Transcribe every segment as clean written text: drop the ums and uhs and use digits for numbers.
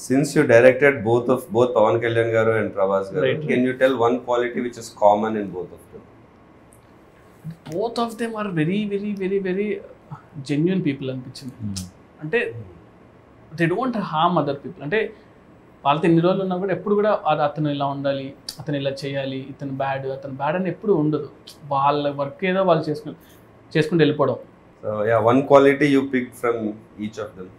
since you directed both Pawan Kalyan garu and Prabhas garu, Right. can you tell one quality which is common in both of them? Both of them are very very very very genuine people అనిపించింది. అంటే they don't harm other people. అంటే వాళ్ళతో ఎన్ని రోజులు ఉన్నా కూడా ఎప్పుడు కూడా అతను ఇలా ఉండాలి, అతను ఇలా చేయాలి, అతను బ్యాడ్ అని ఎప్పుడు ఉండదు. వాళ్ళ వర్క్ ఏదో వాళ్ళు చేసుకుంటూ వెళ్ళిపోవడం. So yeah, one quality you picked from each of them.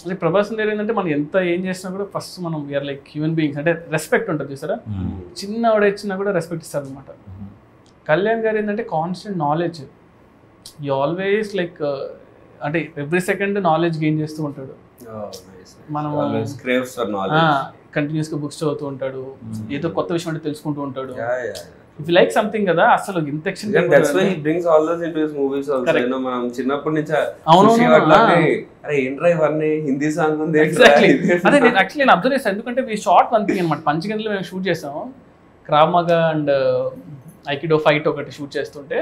అంటే ప్రభాస్ దగ్గర ఏంటంటే మనం ఎంత ఏం చేసినా కూడా ఫస్ట్ మనం వీఆర్ లైక్ హ్యూమన్ బీయింగ్స్. అంటే రెస్పెక్ట్ ఉంటుంది చూసారా, చిన్న ఆవిడ ఇచ్చినా కూడా రెస్పెక్ట్ ఇస్తారు అనమాట. కళ్యాణ్ గారు ఏంటంటే కాన్స్టెంట్ నాలెడ్జ్, ఈ ఆల్వేస్ లైక్ అంటే ఎవ్రీ సెకండ్ నాలెడ్జ్ గెయిన్ చేస్తూ ఉంటాడు. మనం craves for knowledge. కంటిన్యూస్గా బుక్స్ చదువుతూ ఉంటాడు, ఏదో కొత్త విషయం అంటే తెలుసుకుంటూ ఉంటాడు. Yeah. If you like something కదా అసలు ఇంత ఎక్షన్. That's why he brings all those into his movies also. Correct. You know, మనం చిన్నప్పటి నుంచి అవునవును. అరే ఏంట్రా ఇవన్నీ హిందీ సాంగ్ ఉంది. ఎగ్జాక్ట్లీ అదే నేను అబ్జర్వ్ చేస్తాను. ఎందుకంటే ఈ షార్ట్ వన్ థింగ్ అనమాట. పంచగంటలో మేము షూట్ చేసాము. క్రావ్ మాగా అండ్ ఐకిడో ఫైట్ ఒకటి షూట్ చేస్తుంటే,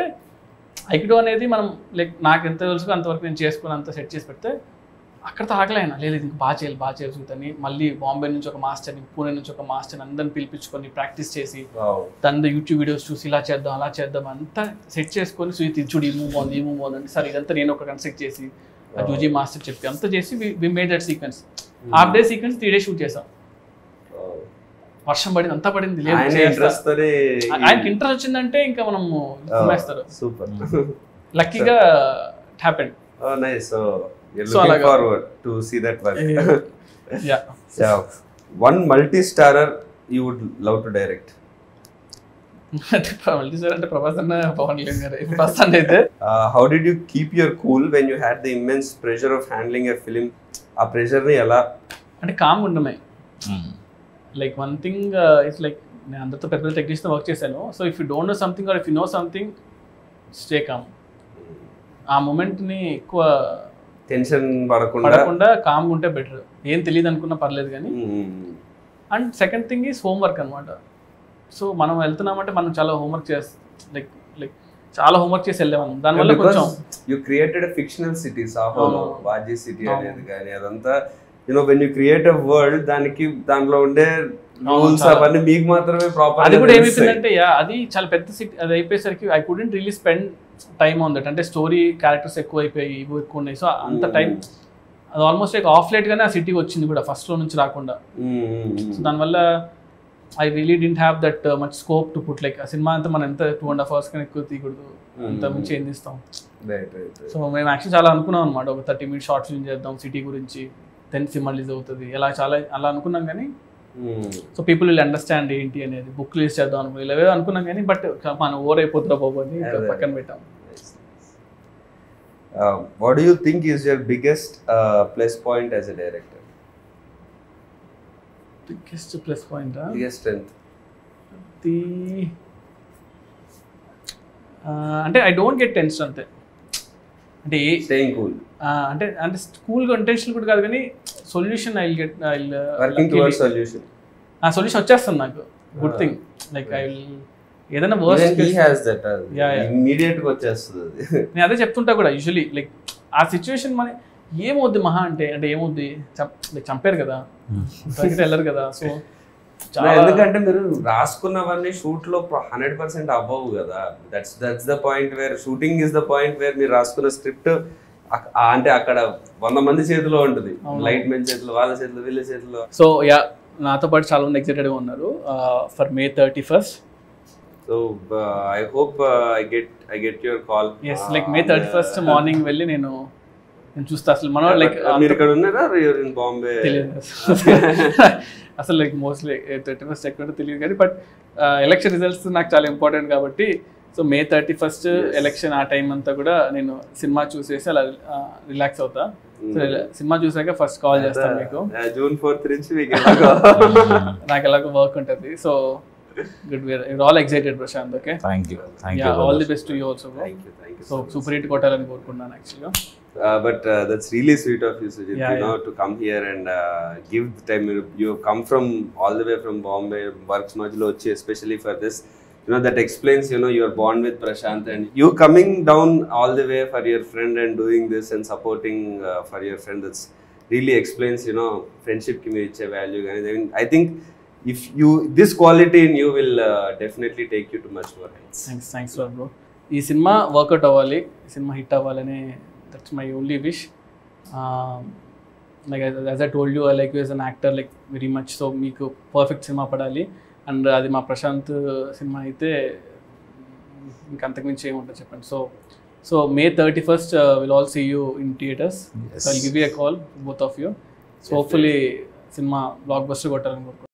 ఐకిడో అనేది మనం లైక్ నాకు ఎంత తెలుసు అంతవరకు నేను చేసుకుని అంత సెట్ చేసి పెడితే అక్కడతో ఆగలేనా, లేదు ఇంక బాగా చేయగలుగుతాని. మళ్ళీ బాంబే నుంచి ఒక మాస్టర్ని, పూణే నుంచి ఒక మాస్టర్ని అందరిని పిలిపించుకొని ప్రాక్టీస్ చేసి దాని యూట్యూబ్ వీడియోస్ చూసి ఇలా చేద్దాం అలా చేద్దాం అంతా సెట్ చేసుకొని, సుయిత్ చూడు ఈ మూవ్ బాగుంది అంటే సరే ఇదంతా నేను ఒక కన్స్ట్రక్ట్ చేసి ఆ జూజీ మాస్టర్ చెప్పి అంతా చేసి we made that sequence. Half day sequence 3 days shoot చేసాం. వర్షం పడింది, అంతా పడింది, లేదు ఆయనకి ఇంట్రెస్ట్ వచ్చిందంటే ఇంకా మనం వేస్తారు. సూపర్, లక్కీగా it happened. Nice. So you're looking forward to see that work. Yeah. So one multi-starrer you would love to direct? multi-starrer అంటే ప్రభాస్ అన్న పవన్ కళ్యాణ్ గారు ఫస్ట్ అయితే. How did you keep your cool when you had the immense pressure of handling a film? ఆ pressure ని ఎలా అంటే calm ఉండమే. Like one thing it's like నేను అందరితో పెద్ద టెక్నీషియన్ వర్క్ చేశాను. So if you don't know something or if you know something stay calm. ఆ మూమెంట్ని ఎక్కువ టెన్షన్ పడకుండా కామ్గా ఉంటే బెటర్. ఏం తెలియదు అనుకున్నా పర్లేదు కానీ. And second thing is homework అనమాట. సో మనం వెళ్తున్నామంటే మనం చాలా హోంవర్క్ లైక్ చాలా హోంవర్క్ చేసి వెళ్ళాము. దానివల్ల కొంచెం యూ క్రియేటెడ్ ఫిక్షనల్ సిటీ, సాహోలో వాజీ సిటీ అనేది కానీ అదంతా you know when you create a world దాంట్లో ఉండే రూల్స్ అవన్నీ మీకు మాత్రమే ప్రాపర్. అది కూడా ఏమైపోయిందంటే అది చాలా పెద్ద సిటీ. అది అయిపోయేసరికి I couldn't really spend time on that. అంటే స్టోరీ క్యారెక్టర్స్ ఎక్కువ అయిపోయి ఇవి ఎక్కువ ఉన్నాయి. సో అంత టైం అది ఆల్మోస్ట్ లైక్ ఆఫ్ లైట్గానే ఆ సిటీకి వచ్చింది కూడా, ఫస్ట్లో నుంచి రాకుండా. సో దానివల్ల I really didn't have that much scope to put. Like ఆ సినిమా అంతా మనం ఎంత 2.5 hours కన్నా ఎక్కువ తీయకూడదు, అంత మించి ఏం తీస్తాం. సో మేము యాక్చువల్లీ చాలా అనుకున్నాం అనమాట, ఒక 30 minutes షార్ట్ ఫిల్మ్ చేద్దాం సిటీ గురించి, దెన్ సినిమా రిలీజ్ అవుతుంది అలా అనుకున్నాం. కానీ సో పీపుల్ విల్ అండర్స్టాండ్ ఏంటి అనేది, బుక్ రిలీజ్ చేద్దాం అనుకున్నాం, ఇలా అనుకున్నాం కానీ బట్ మనం ఓవర్ అయిపోతుందా బాబు అని పక్కన పెట్టాం. What do you think is your biggest plus point as a director? Biggest plus point, biggest strength? అంటే ఐ డోంట్ గెట్ టెన్షన్ అంతే. అంటే స్టేయింగ్ కూల్ అంటే కూల్గా ఇంటెన్షన్ కూడా కాదు కానీ సొల్యూషన్ వర్కింగ్ టువర్డ్స్ సొల్యూషన్. ఆ సొల్యూషన్ వచ్చేస్తుంది నాకు. Good thing. Like I will ఏదైనా వర్స్ట్ ఇమ్మీడియట్ గా వచ్చేస్తుంది. నేను అదే చెప్తుంటా కూడా యూజువలీ. లైక్ ఆ సిచ్యువేషన్ మన ఏమవుద్ది మహా అంటే ఏమవుద్ది, చంపారు కదా, వెళ్ళరు కదా. సో ఎందుకంటే మీరు రాసుకున్నవన్నీ షూట్ లో 100% అవ్వవు కదా. That's the point where shooting is the point where మీరు రాసుకున్న స్క్రిప్ట్ అంటే అక్కడ 100 మంది చేతిలో ఉంటుంది. లైట్ మెన్ చేతిలో, వాళ్ళ చేతిలో, వీళ్ళ చేతిలో. సో నాతో పాటు చాలా మంది ఎక్సైటెడ్ గా ఉన్నారు for May 31st. So I hope I get your call. Yes, like May 31st morning వెళ్ళి నేను చూస్తా. అసలు మనం లైక్ మీరు ఇక్కడ ఉన్నారా, you're in Bombay? తెలియదు అసలు. లైక్ మోస్ట్లీ 31st ఎక్కడ తెలియదు కానీ బట్ ఎలక్షన్ రిజల్ట్స్ నాకు చాలా ఇంపార్టెంట్ కాబట్టి సో May 31st ఎలక్షన్ ఆ టైం అంతా కూడా నేను సినిమా చూసేసి అలా రిలాక్స్ అవుతా. సో సినిమా చూసాక ఫస్ట్ కాల్ చేస్తాను మీకు. June 4th నుంచి నాకు ఎలాగో వర్క్ ఉంటుంది. So good, we're all excited Prashant. Okay, thank you all the best to you also, bro. Thank you so super hit kotalani korukunnanu actually. But that's really sweet of you, Sujit, to come here and give the time. You have come from all the way from Bombay, works majlo vachi especially for this. That explains your bond with Prashant, and you coming down all the way for your friend and doing this and supporting for your friend. Really explains ఫ్రెండ్షిప్కి మీరు ఇచ్చే value కానీ I think if you this quality in you will definitely take you to much more heights. Thanks bro. ఈ సినిమా work out అవ్వాలి, ఈ సినిమా hit అవ్వాలని that's my only wish. Like as I told you, I like you as an actor like very much. So మీకు perfect సినిమా పడాలి, and అది మా ప్రశాంత్ సినిమా అయితే ఇంకంతకుమించి ఏముంటుంది చెప్పండి. So May 31st we'll all see you in theaters. Yes. So I'll give you a call, both of you. So hopefully cinema blockbuster కొట్టాలని కోరుకుంటున్నాను.